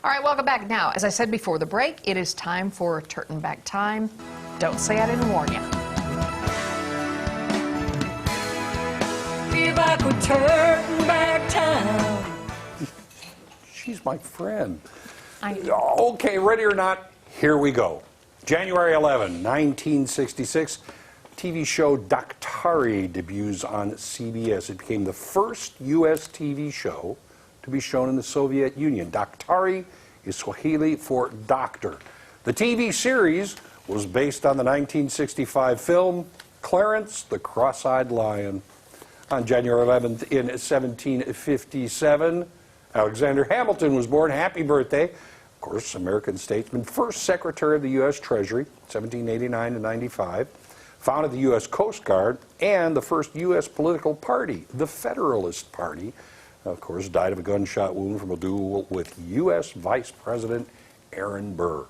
All right, welcome back. Now, as I said before the break, it is time for Trtan back time. Don't say I didn't warn you. Be back with Trtan back time. She's my friend. I know. Okay, ready or not, here we go. January 11, 1966, TV show Daktari debuts on CBS. It became the first U.S. TV show to be shown in the Soviet Union. Daktari is Swahili for doctor. The TV series was based on the 1965 film Clarence the Cross-Eyed Lion. On January 11th in 1757, Alexander Hamilton was born. Happy birthday. Of course, American statesman, first Secretary of the U.S. Treasury, 1789 to 95, founded the U.S. Coast Guard, and the first U.S. political party, the Federalist Party. Of course, died of a gunshot wound from a duel with U.S. Vice President Aaron Burr.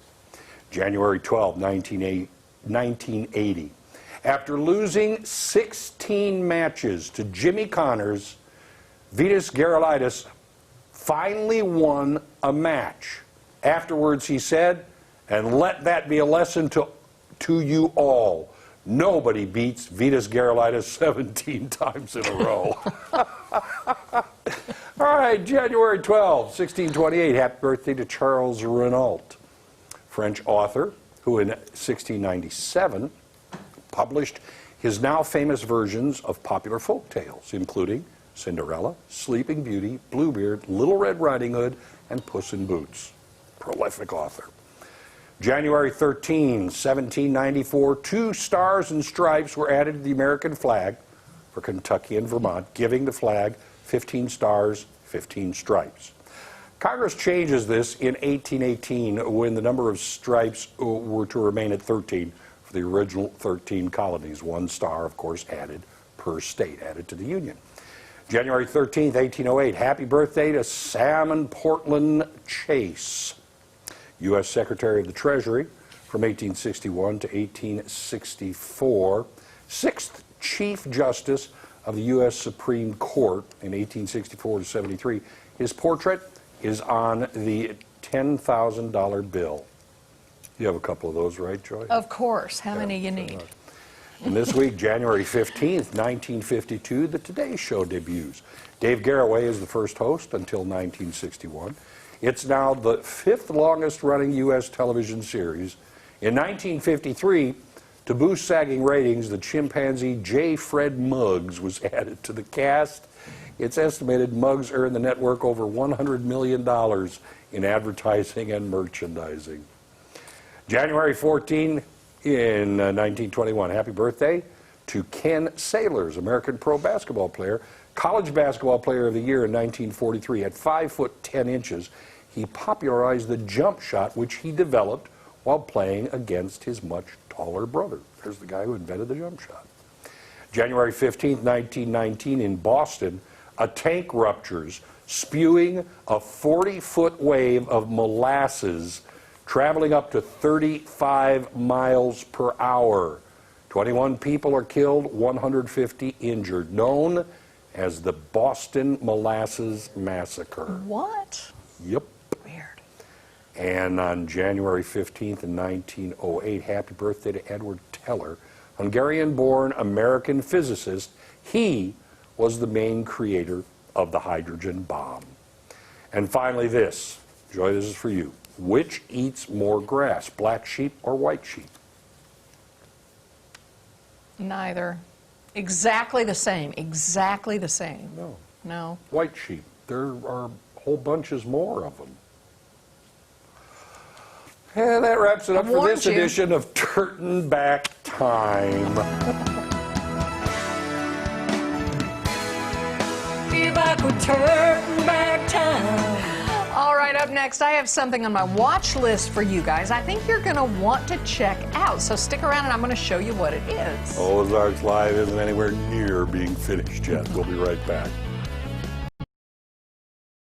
January 12, 1980. After losing 16 matches to Jimmy Connors, Vitas Gerulaitis finally won a match. Afterwards, he said, and let that be a lesson to you all. Nobody beats Vitas Gerulaitis 17 times in a row. All right, January 12, 1628. Happy birthday to Charles Renault, French author who in 1697 published his now famous versions of popular folk tales, including Cinderella, Sleeping Beauty, Bluebeard, Little Red Riding Hood, and Puss in Boots. Prolific author. January 13, 1794, 2 stars and stripes were added to the American flag for Kentucky and Vermont, giving the flag 15 stars, 15 stripes. Congress changes this in 1818 when the number of stripes were to remain at 13 for the original 13 colonies. 1 star, of course, added per state, added to the Union. January 13, 1808, happy birthday to Salmon Portland Chase, U.S. Secretary of the Treasury from 1861 to 1864, 6th Chief Justice of the U.S. Supreme Court in 1864 to 73. His portrait is on the $10,000 bill. You have a couple of those, right, Joy? Of course. How many you need? And this week, January 15th, 1952, The Today Show debuts. Dave Garroway is the first host until 1961. It's now the 5th longest-running U.S. television series. In 1953, to boost sagging ratings, the chimpanzee J. Fred Muggs was added to the cast. It's estimated Muggs earned the network over $100 million in advertising and merchandising. January 14, in 1921, happy birthday to Ken Sailors, American pro basketball player, college basketball player of the year in 1943. At 5 foot 10 inches, he popularized the jump shot, which he developed while playing against his much taller brother. There's the guy who invented the jump shot. January 15, 1919, in Boston, a tank ruptures, spewing a 40-foot wave of molasses traveling up to 35 miles per hour. 21 people are killed, 150 injured, known as the Boston Molasses Massacre. What? Yep. Weird. And on January 15th in 1908, happy birthday to Edward Teller, Hungarian-born American physicist. He was the main creator of the hydrogen bomb. And finally this, Joy, this is for you. Which eats more grass, black sheep or white sheep? Neither. Exactly the same. Exactly the same. No. No. White sheep. There are whole bunches more of them. And that wraps it up for this edition of Trtan Back Time. Be back with Trtan back time. All right, up next, I have something on my watch list for you guys I think you're going to want to check out. So stick around and I'm going to show you what it is. Ozarks Live isn't anywhere near being finished yet. We'll be right back.